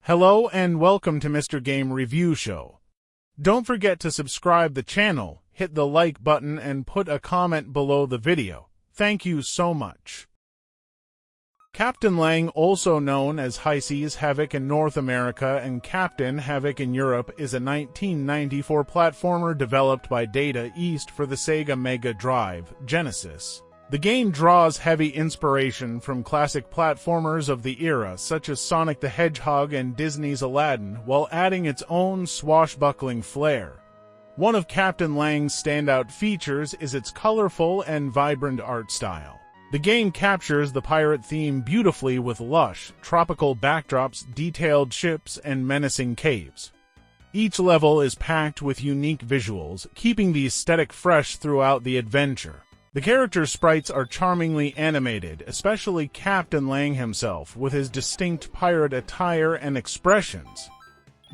Hello and welcome to Mr. Game Review Show. Don't forget to subscribe the channel, hit the like button and put a comment below the video. Thank you so much. Captain Lang, also known as High Seas Havoc in North America and Captain Havoc in Europe, is a 1994 platformer developed by Data East for the Sega Mega Drive, Genesis. The game draws heavy inspiration from classic platformers of the era such as Sonic the Hedgehog and Disney's Aladdin, while adding its own swashbuckling flair. One of Captain Lang's standout features is its colorful and vibrant art style. The game captures the pirate theme beautifully with lush, tropical backdrops, detailed ships, and menacing caves. Each level is packed with unique visuals, keeping the aesthetic fresh throughout the adventure. The character sprites are charmingly animated, especially Captain Lang himself, with his distinct pirate attire and expressions.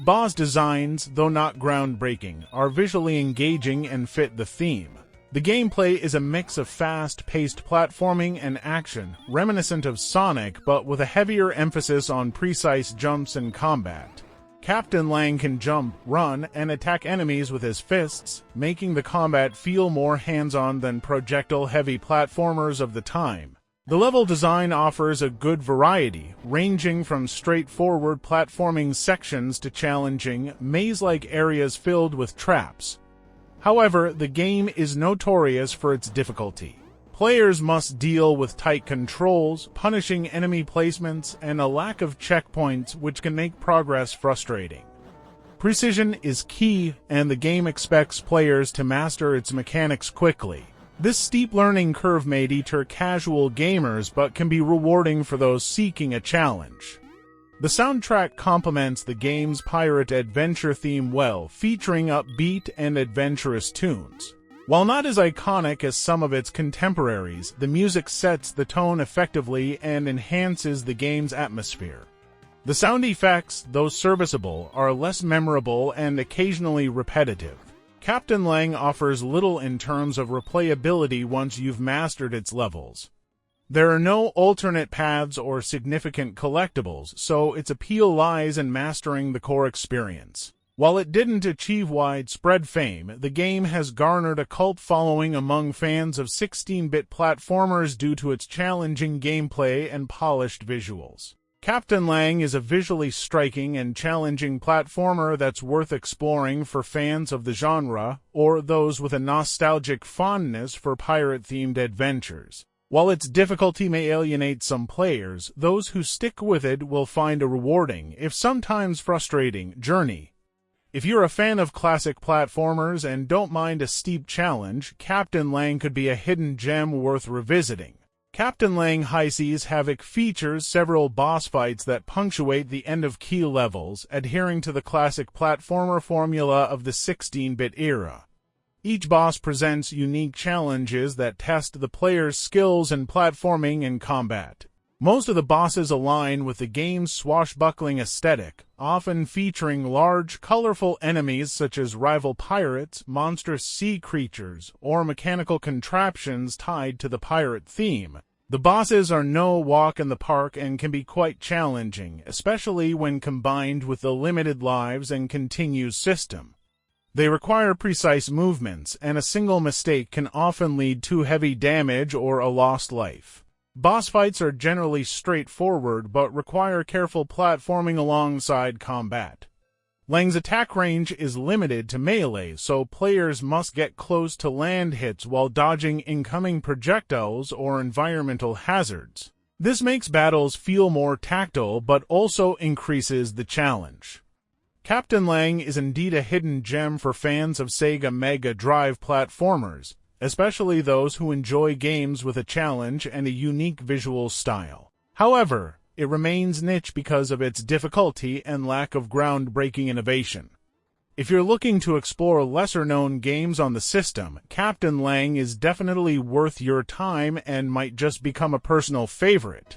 Boss designs, though not groundbreaking, are visually engaging and fit the theme. The gameplay is a mix of fast-paced platforming and action, reminiscent of Sonic but with a heavier emphasis on precise jumps and combat. Captain Lang can jump, run, and attack enemies with his fists, making the combat feel more hands-on than projectile-heavy platformers of the time. The level design offers a good variety, ranging from straightforward platforming sections to challenging, maze-like areas filled with traps. However, the game is notorious for its difficulty. Players must deal with tight controls, punishing enemy placements, and a lack of checkpoints which can make progress frustrating. Precision is key, and the game expects players to master its mechanics quickly. This steep learning curve may deter casual gamers but can be rewarding for those seeking a challenge. The soundtrack complements the game's pirate adventure theme well, featuring upbeat and adventurous tunes. While not as iconic as some of its contemporaries, the music sets the tone effectively and enhances the game's atmosphere. The sound effects, though serviceable, are less memorable and occasionally repetitive. Captain Lang offers little in terms of replayability once you've mastered its levels. There are no alternate paths or significant collectibles, so its appeal lies in mastering the core experience. While it didn't achieve widespread fame, the game has garnered a cult following among fans of 16-bit platformers due to its challenging gameplay and polished visuals. Captain Lang is a visually striking and challenging platformer that's worth exploring for fans of the genre, or those with a nostalgic fondness for pirate-themed adventures. While its difficulty may alienate some players, those who stick with it will find a rewarding, if sometimes frustrating, journey. If you're a fan of classic platformers and don't mind a steep challenge, Captain Lang could be a hidden gem worth revisiting. Captain Lang High Seas Havoc features several boss fights that punctuate the end of key levels, adhering to the classic platformer formula of the 16-bit era. Each boss presents unique challenges that test the player's skills in platforming and combat. Most of the bosses align with the game's swashbuckling aesthetic, often featuring large, colorful enemies such as rival pirates, monstrous sea creatures, or mechanical contraptions tied to the pirate theme. The bosses are no walk in the park and can be quite challenging, especially when combined with the limited lives and continues system. They require precise movements, and a single mistake can often lead to heavy damage or a lost life. Boss fights are generally straightforward but require careful platforming alongside combat. Lang's attack range is limited to melee, so players must get close to land hits while dodging incoming projectiles or environmental hazards. This makes battles feel more tactile but also increases the challenge. Captain Lang is indeed a hidden gem for fans of Sega Mega Drive platformers, especially those who enjoy games with a challenge and a unique visual style. However, it remains niche because of its difficulty and lack of groundbreaking innovation. If you're looking to explore lesser-known games on the system, Captain Lang is definitely worth your time and might just become a personal favorite.